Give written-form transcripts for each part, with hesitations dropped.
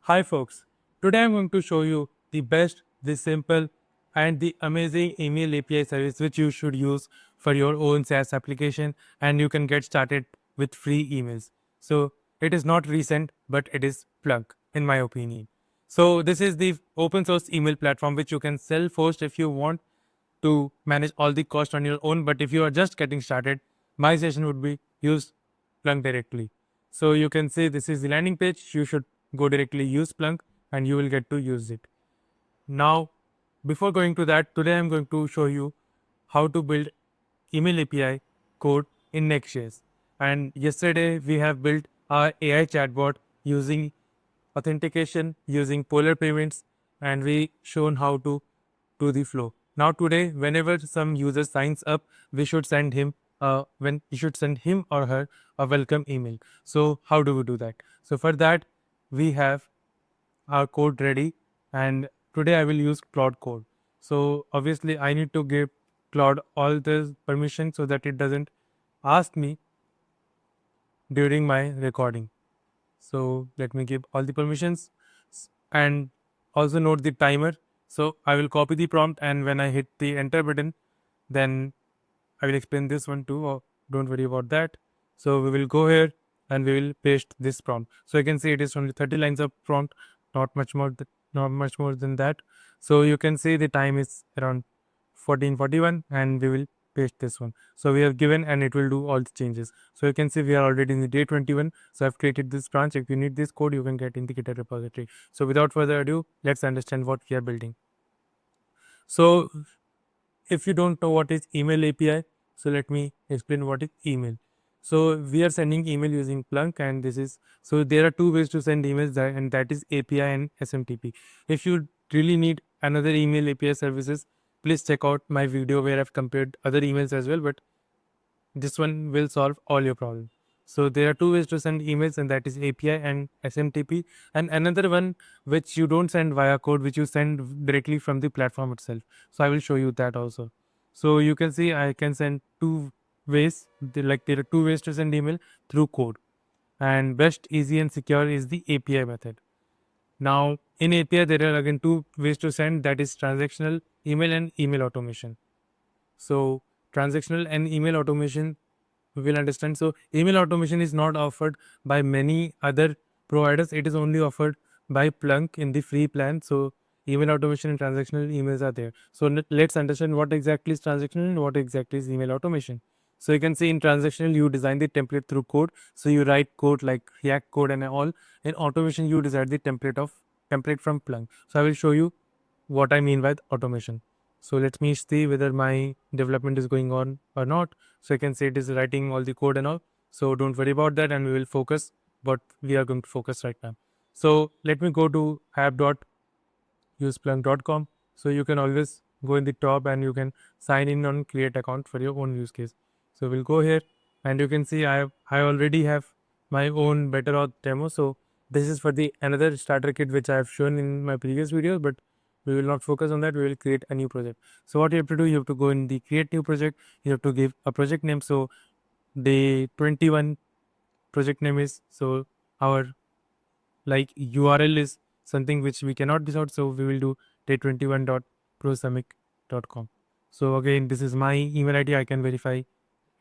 Hi folks, today I'm going to show you the best, the simple and the amazing email API service which you should use for your own SaaS application, and you can get started with free emails. So it is not Resend, but it is Plunk in my opinion. So this is the open source email platform which you can self-host if you want to manage all the cost on your own. But if you are just getting started, my suggestion would be use Plunk directly. So you can see this is the landing page. You should go directly use Plunk and you will get to use it. Now, before going to that, today I'm going to show you how to build email API code in Next.js. And yesterday we have built our AI chatbot using authentication, using polar payments, and we shown how to do the flow. Now today, whenever some user signs up, we should send him when you should send him or her a welcome email. So how do we do that? So for that, we have our code ready, and today I will use Claude code. So obviously I need to give Claude all the permission so that it doesn't ask me during my recording. So let me give all the permissions and also note the timer. So I will copy the prompt, and when I hit the enter button, then I will explain this one too. Don't worry about that. So we will go here and we will paste this prompt. So you can see it is only 30 lines of prompt, not much more, not much more than that. So you can see the time is around 14:41, and we will paste this one. So we have given, and it will do all the changes. So you can see we are already in the day 21. So I've created this branch. If you need this code, you can get in the GitHub repository. So without further ado, let's understand what we are building. So if you don't know what is email API, so let me explain what is email. So we are sending email using Plunk, and this is, so there are two ways to send emails, and that is API and SMTP. If you really need another email API services, please check out my video where I've compared other emails as well, but this one will solve all your problems. So there are two ways to send emails, and that is API and SMTP, and another one which you don't send via code, which you send directly from the platform itself. So I will show you that also. So you can see I can send two ways. Like there are two ways to send email through code, and best, easy, and secure is the API method. Now in API there are again two ways to send, that is transactional email and email automation. So transactional and email automation we will understand. So email automation is not offered by many other providers. It is only offered by Plunk in the free plan. So email automation and transactional emails are there. So let's understand what exactly is transactional and what exactly is email automation. So you can see in transactional you design the template through code. So you write code like React code and all. In automation you design the template from Plunk. So I will show you what I mean by automation. So let me see whether my development is going on or not. So I can say it is writing all the code and all. So don't worry about that, and we will focus what we are going to focus right now. So let me go to app.useplunk.com. So you can always go in the top and you can sign in on create account for your own use case. So we'll go here, and you can see I already have my own better auth demo. So this is for the another starter kit which I have shown in my previous videos, but we will not focus on that. We will create a new project. So what you have to do, you have to go in the create new project. You have to give a project name. So the 21 project name is, so our like URL is something which we cannot decide. So we will do day21.prosummit.com. So again, this is my email ID. I can verify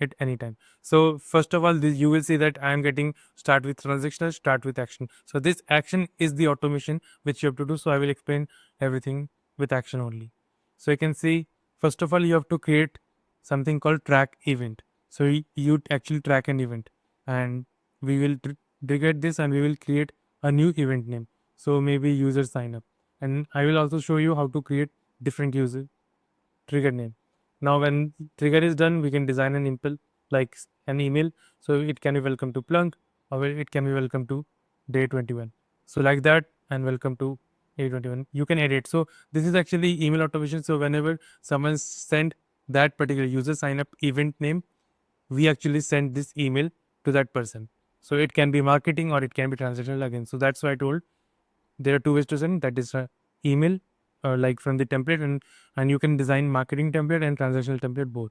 it anytime. So first of all, this you will see that I am getting start with transactional, start with action. So this action is the automation which you have to do. So I will explain everything with action only. So you can see, first of all, you have to create something called track event. So you actually track an event, and we will trigger this, and we will create a new event name. So maybe user sign up, and I will also show you how to create different user trigger name. Now when trigger is done, we can design an impl like an email. So it can be welcome to Plunk, or it can be welcome to day 21. So like that, and welcome to day 21. You can edit. So this is actually email automation. So whenever someone send that particular user sign up event name, we actually send this email to that person. So it can be marketing or it can be transactional again. So that's why I told there are two ways to send, that is email like from the template, and you can design marketing template and transactional template both.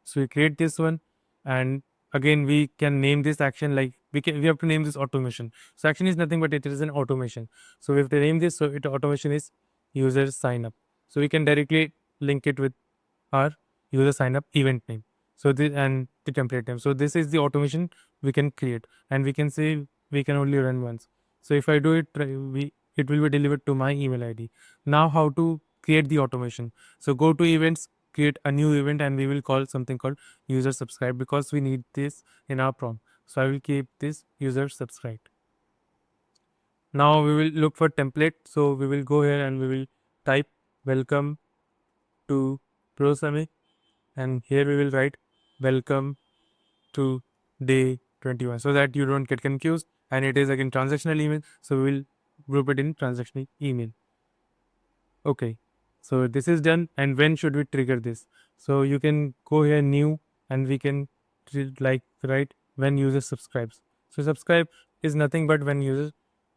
So you create this one, and again we can name this action, like we have to name this automation. So action is nothing but it is an automation. So we have to name this, so it automation is user sign up. So we can directly link it with our user sign up event name. So this and the template name. So this is the automation we can create, and we can say we can only run once. So if I do it, it will be delivered to my email ID. Now how to create the automation? So go to events, create a new event, and we will call something called user subscribe, because we need this in our prompt. So I will keep this user subscribed. Now we will look for template. So we will go here and we will type welcome to ProSummit, and here we will write welcome to day 21, so that you don't get confused. And it is again transactional email, so we will group it in transactional email. Okay, so this is done. And when should we trigger this? So you can go here new, and we can like write when user subscribes. So subscribe is nothing but when user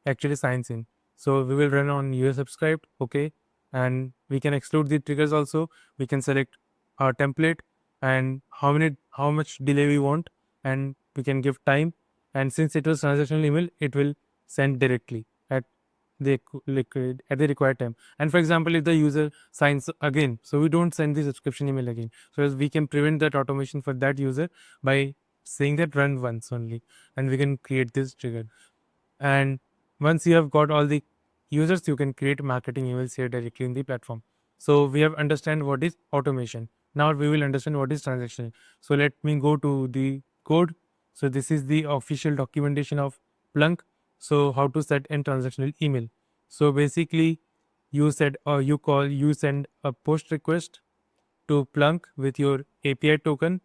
actually signs in. So we will run on user subscribed. Okay, and we can exclude the triggers also. We can select our template and how much delay we want, and we can give time. And since it was transactional email, it will send directly at at the required time. And for example, if the user signs again, so we don't send the subscription email again. So as we can prevent that automation for that user by saying that run once only, and we can create this trigger. And once you have got all the users, you can create marketing emails here directly in the platform. So we have understand what is automation. Now we will understand what is transaction. So let me go to the code. So this is the official documentation of Plunk. So how to set an transactional email. So basically you said, or you send a post request to Plunk with your API token,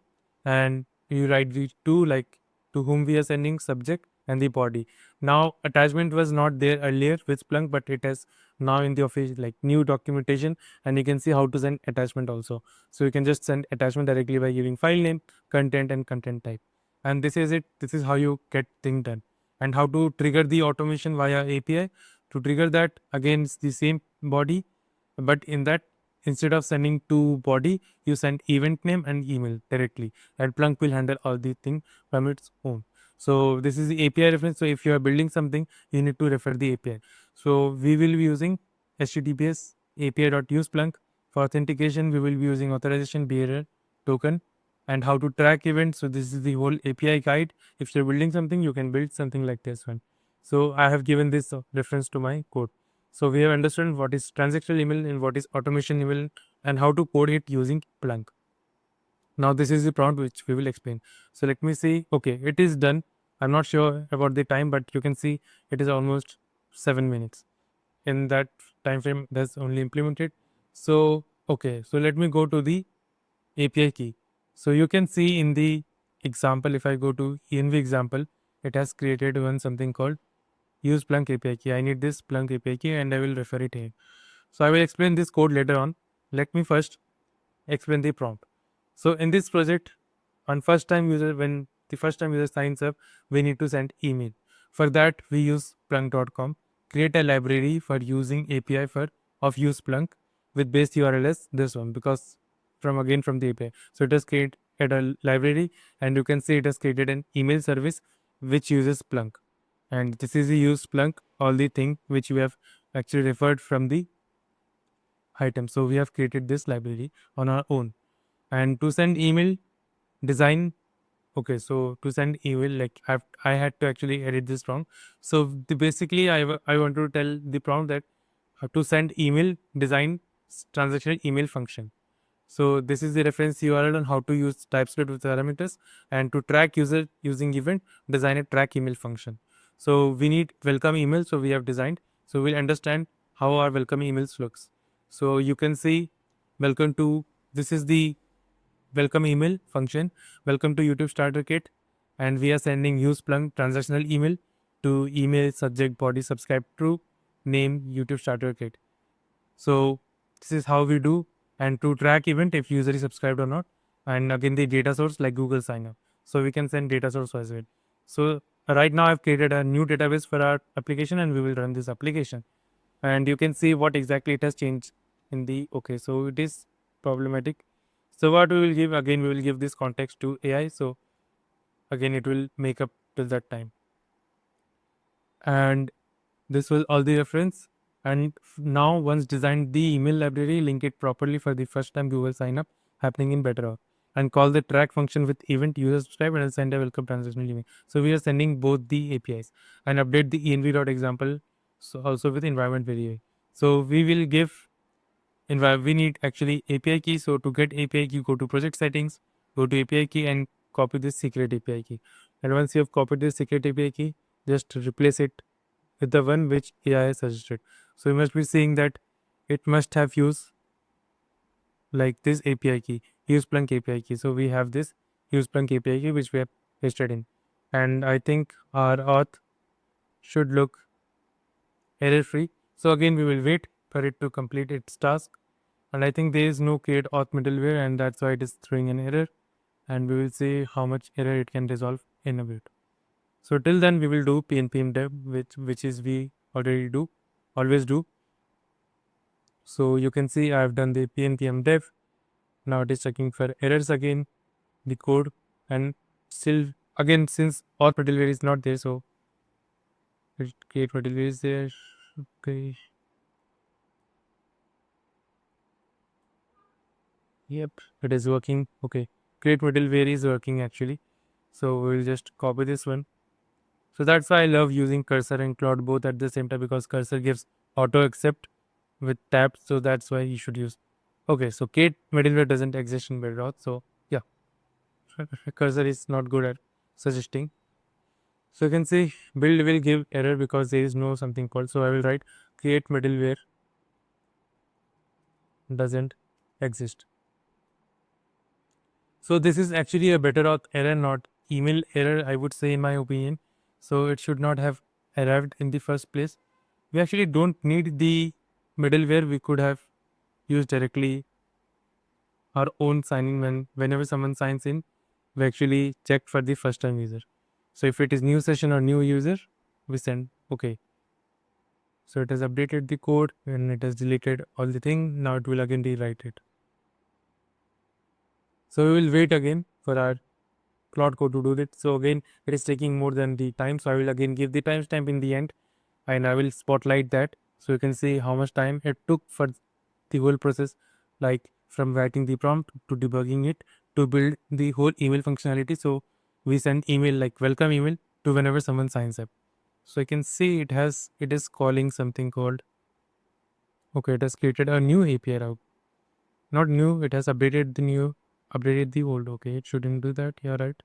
and you write the two, like to whom we are sending, subject and the body. Now attachment was not there earlier with Plunk, but it has now in the official like new documentation, and you can see how to send attachment also. So you can just send attachment directly by giving file name, content and content type. And this is it. This is how you get thing done. And how to trigger the automation via API. To trigger that, again it's the same body, but in that, instead of sending to body, you send event name and email directly, and Plunk will handle all the thing from its own. So this is the API reference. So if you are building something, you need to refer the API. So we will be using https api.use Plunk. For authentication, we will be using authorization bearer token. And how to track events. So this is the whole API guide. If you're building something, you can build something like this one. So I have given this reference to my code. So we have understood what is transactional email and what is automation email, and how to code it using Plunk. Now this is the prompt which we will explain. So let me see. Okay, it is done. I'm not sure about the time, but you can see it is almost 7 minutes. In that time frame, that's only implemented. So okay, so let me go to the API key. So you can see in the example, if I go to env example, it has created one something called use Plunk API key. I need this Plunk API key, and I will refer it here. So I will explain this code later on. Let me first explain the prompt. So in this project, on first time user, when the first time user signs up, we need to send email. For that, we use plunk.com, create a library for using API for of use Plunk with base URL as this one, because from the API. So it has created a library, and you can see it has created an email service which uses Plunk. And this is the use Plunk, all the thing which we have actually referred from the item. So we have created this library on our own. And to send email design, okay, so to send email, like I had to actually edit this wrong. So basically I want to tell the prompt that to send email design transactional email function. So this is the reference URL on how to use TypeScript with parameters, and to track user using event, design a track email function. So we need welcome email. So we have designed. So we'll understand how our welcome emails looks. So you can see welcome to, this is the welcome email function. Welcome to YouTube starter kit, and we are sending use Plunk transactional email to email subject body subscribe true name YouTube starter kit. So this is how we do. And to track event if user is subscribed or not, and again the data source like Google sign up. So we can send data source as well. So right now I've created a new database for our application, and we will run this application, and you can see what exactly it has changed in the, okay, so it is problematic. So what we will give, again we will give this context to AI. So again it will make up till that time. And this was all the reference. And now once designed the email library, link it properly for the first time Google sign up happening in Betterauth, and call the track function with event user subscribe and send a welcome transactional email. So we are sending both the APIs, and update the env.example so also with environment variable. So we will give we need actually API key. So to get API key, go to project settings, go to API key and copy this secret API key. And once you have copied this secret API key, just replace it with the one which AI suggested. So you must be seeing that it must have used like this API key, use Plunk API key. So we have this use Plunk API key which we have pasted in. And I think our auth should look error free. So again, we will wait for it to complete its task. And I think there is no create auth middleware, and that's why it is throwing an error. And we will see how much error it can resolve in a bit. So till then, we will do pnpm dev, which is we already do, always do. So you can see I have done the pnpm dev. Now it is checking for errors again, the code, and still again since auth middleware is not there, so it create middleware is there. Okay. Yep, it is working. Okay, create middleware is working actually. So we'll just copy this one. So that's why I love using cursor and Claude both at the same time, because cursor gives auto accept with tabs. So that's why you should use. Okay, so Kate middleware doesn't exist in Bedrock. So yeah, cursor is not good at suggesting. So you can see build will give error because there is no something called. So I will write create middleware doesn't exist. So this is actually a better auth error, not email error, I would say, in my opinion. So it should not have arrived in the first place. We actually don't need the middleware. We could have used directly our own signing whenever someone signs in. We actually check for the first time user. So if it is new session or new user, we send okay. So it has updated the code and it has deleted all the thing. Now it will again rewrite it. So we will wait again for our Claude code to do it. So again, it is taking more than the time. So I will again give the timestamp in the end, and I will spotlight that. So you can see how much time it took for the whole process, like from writing the prompt to debugging it to build the whole email functionality. So we send email like welcome email to whenever someone signs up. So I can see it is calling something called, okay, it has created a new API route. Not new, it has updated the old. Okay, it shouldn't do that. Yeah, right.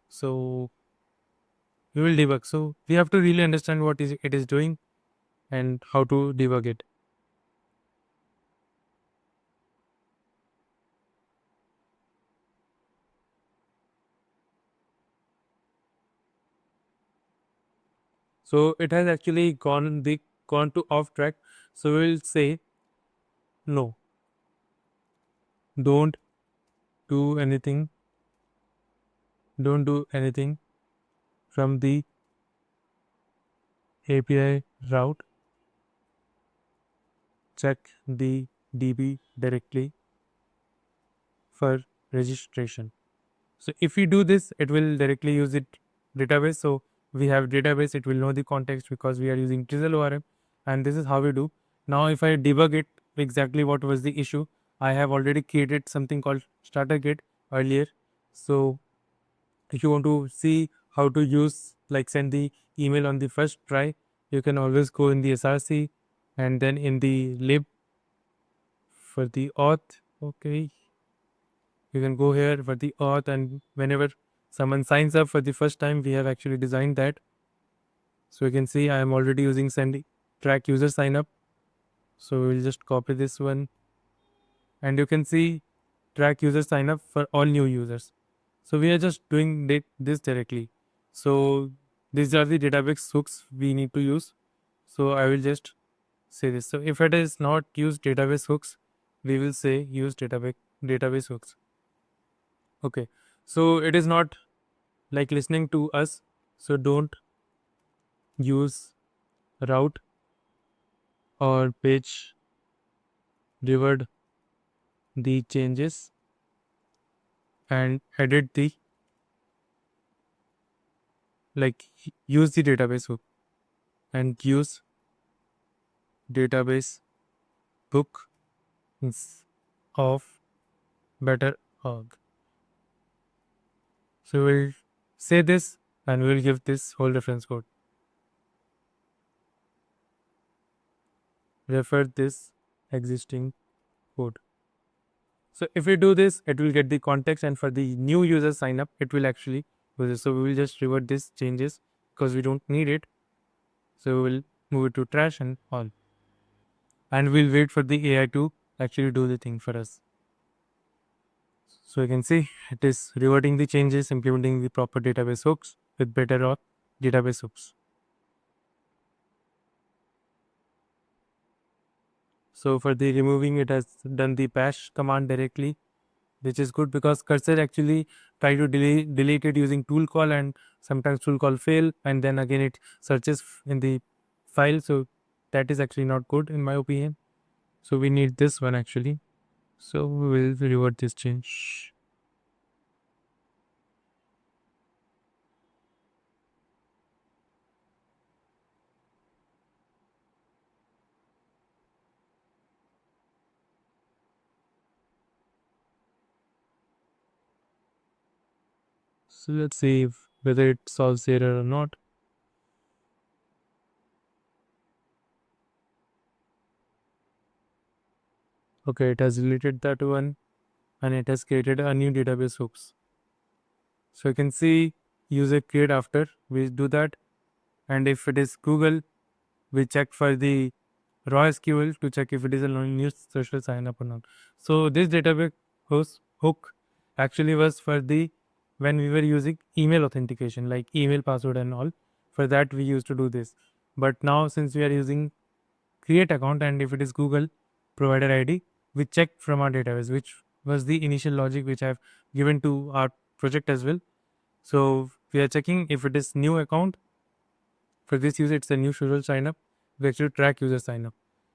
So we will debug. So we have to really understand what is it is doing and how to debug it. So it has actually gone to off track. So we'll say no, don't do anything, don't do anything from the API route. Check the DB directly for registration. So if we do this, it will directly use it database. So we have database, it will know the context because we are using Drizzle ORM, and this is how we do. Now if I debug it exactly what was the issue, I have already created something called starter kit earlier. So if you want to see how to use like send the email on the first try, you can always go in the SRC and then in the lib for the auth. Okay, you can go here for the auth, and whenever someone signs up for the first time, we have actually designed that. So you can see I am already using send track user sign up. So we'll just copy this one, and you can see track user sign up for all new users. So we are just doing this directly. So these are the database hooks we need to use. So I will just say this. So if it is not use database hooks, we will say use database hooks. Okay. So it is not like listening to us. So don't use route or page revert the changes and edit the like use the database hook and use database book of better org. So we'll say this and we'll give this whole reference code. Refer this existing code. So if we do this, it will get the context, and for the new user sign up, it will actually do this. So we will just revert these changes because we don't need it. So we'll move it to trash and all. And we'll wait for the AI to actually do the thing for us. So you can see it is reverting the changes, implementing the proper database hooks with better auth database hooks. So for the removing, it has done the bash command directly, which is good because cursor actually try to delete it using tool call, and sometimes tool call fail, and then again it searches in the file. So that is actually not good in my opinion. So we need this one actually. So we will revert this change. So let's see whether it solves the error or not. Okay, it has deleted that one and it has created a new database hooks. So you can see user create after we do that, and if it is Google, we check for the raw SQL to check if it is a new social sign up or not. So this database hook actually was for the when we were using email authentication, like email password and all. For that we used to do this. But now since we are using create account, and if it is Google provider ID, we check from our database, which was the initial logic which I've given to our project as well. So we are checking if it is new account. For this user, it's a new social sign up. We actually track user sign up.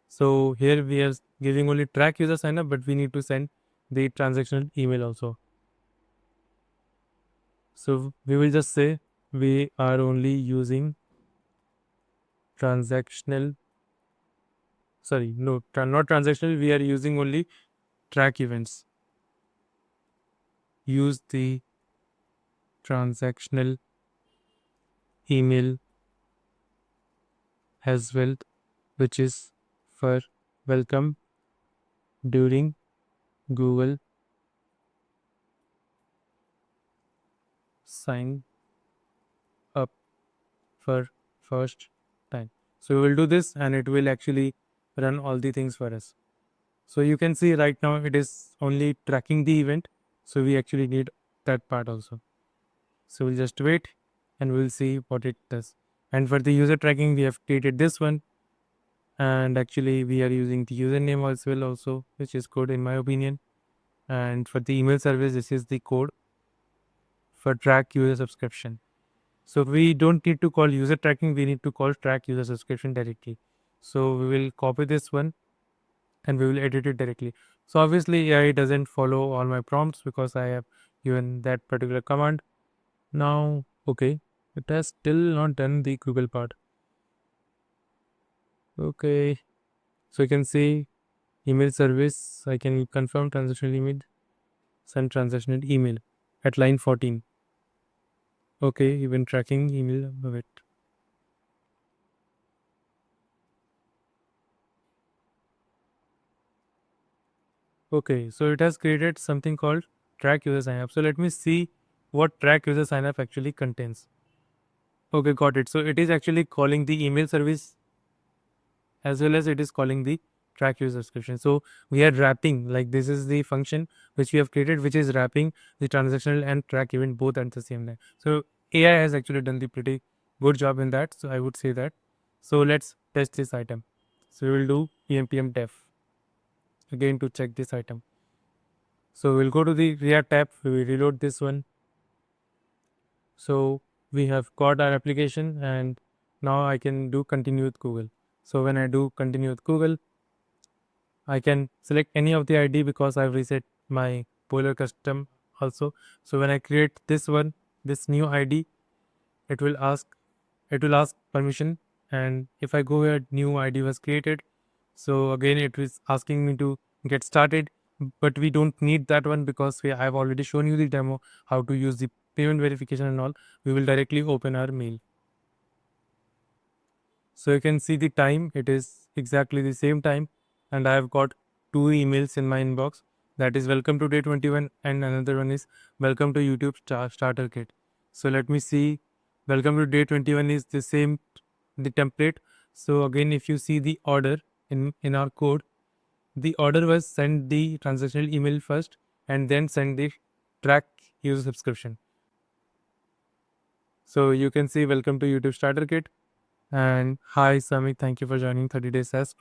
So here we are giving only track user sign up, but we need to send the transactional email also. So we will just say we are only using transactional. Sorry, no, not transactional. We are using only track events. Use the transactional email as well, which is for welcome during Google sign up for first time. So we will do this and it will actually run all the things for us. So you can see right now it is only tracking the event. So we actually need that part also. So we'll just wait and we'll see what it does. And for the user tracking, we have created this one. And actually we are using the username as well also, which is good in my opinion. And for the email service, this is the code for track user subscription. So we don't need to call user tracking, we need to call track user subscription directly. So we will copy this one and we will edit it directly. So obviously AI doesn't follow all my prompts because I have given that particular command. Now, okay, it has still not done the Google part. Okay, so you can see email service, I can confirm transactional email, send transactional email at line 14. Okay, even tracking email of it. Okay, so it has created something called track user sign up. So let me see what track user sign up actually contains. Okay, got it. So it is actually calling the email service as well as it is calling the track user subscription. So we are wrapping, like this is the function which we have created, which is wrapping the transactional and track event both at the same time. So AI has actually done the pretty good job in that. So I would say that. So let's test this item. So we will do pm def again to check this item. So we'll go to the React tab, we will reload this one. So we have got our application and now I can do continue with Google. So when I do continue with Google, I can select any of the ID because I've reset my Polar custom also. So when I create this one, this new ID, it will ask permission. And if I go here, new ID was created. So again, it is asking me to get started, but we don't need that one because I've already shown you the demo how to use the payment verification and all. We will directly open our mail. So you can see the time, it is exactly the same time, and I have got two emails in my inbox. That is welcome to day 21, and another one is welcome to YouTube starter kit. So let me see. Welcome to day 21 is the same, the template. So again, if you see the order in our code, the order was send the transactional email first and then send the track user subscription. So you can see welcome to YouTube starter kit. And hi Samik, thank you for joining 30-day SaaS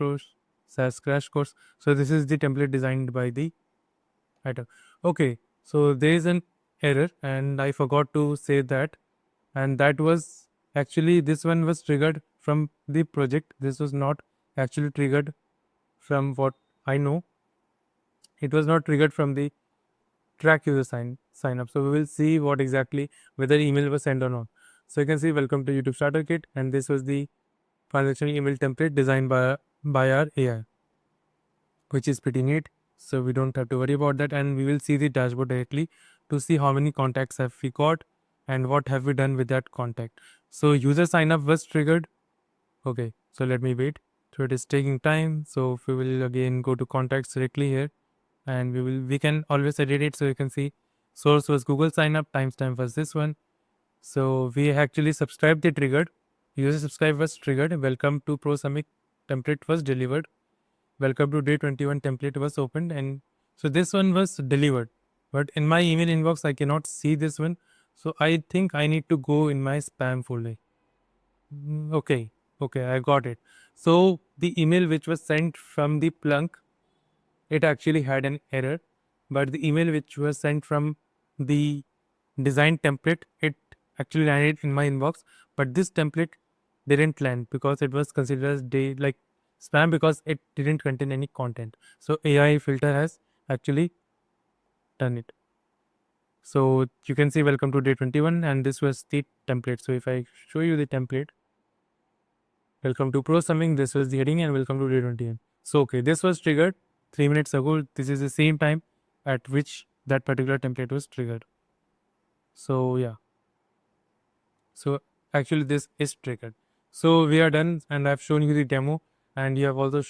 crash course. So this is the template designed by the writer. Okay, so there is an error and I forgot to say that. And that was actually, this one was triggered from the project. This was not actually triggered from what I know. It was not triggered from the track user sign up. So we will see what exactly whether email was sent or not. So you can see welcome to YouTube starter kit, and this was the transactional email template designed by our AI, which is pretty neat. So we don't have to worry about that, and we will see the dashboard directly to see how many contacts have we got and what have we done with that contact. So user sign up was triggered. Okay, so let me wait. So it is taking time. So if we will again go to contacts directly here, and we can always edit it. So you can see source was Google sign up, timestamp was this one. So we actually subscribed the triggered. User subscribe was triggered. Welcome to Pro Summit template was delivered. Welcome to day 21 template was opened, and so this one was delivered. But in my email inbox, I cannot see this one. So I think I need to go in my spam folder. Okay, okay, I got it. So the email which was sent from the Plunk, it actually had an error, but the email which was sent from the design template, it actually landed in my inbox. But this template didn't land because it was considered as like spam because it didn't contain any content. So AI filter has actually done it. So you can see welcome to day 21, and this was the template. So if I show you the template, welcome to Pro Summing, this was the heading, and welcome to day 21. So okay, this was triggered 3 minutes ago. This is the same time at which that particular template was triggered. So yeah. So actually this is triggered. So we are done, and I've shown you the demo, and you have also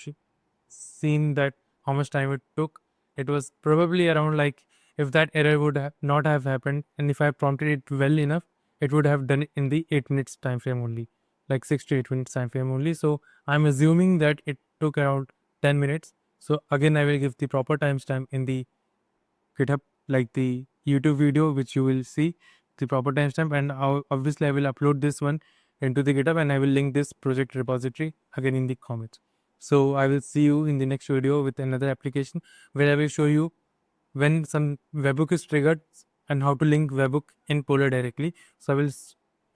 seen that how much time it took. It was probably around, like, if that error would not have happened, and if I prompted it well enough, it would have done it in the 8 minutes time frame only, like 6 to 8 minutes time frame only. So I'm assuming that it took around 10 minutes. So again, I will give the proper timestamp in the GitHub, like the YouTube video, which you will see the proper timestamp. And obviously, I will upload this one into the GitHub, and I will link this project repository again in the comments. So I will see you in the next video with another application where I will show you when some webhook is triggered and how to link webhook in Polar directly. So I will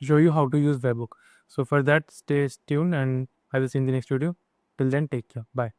show you how to use webhook. So for that, stay tuned, and I will see you in the next video. Till then, take care. Bye.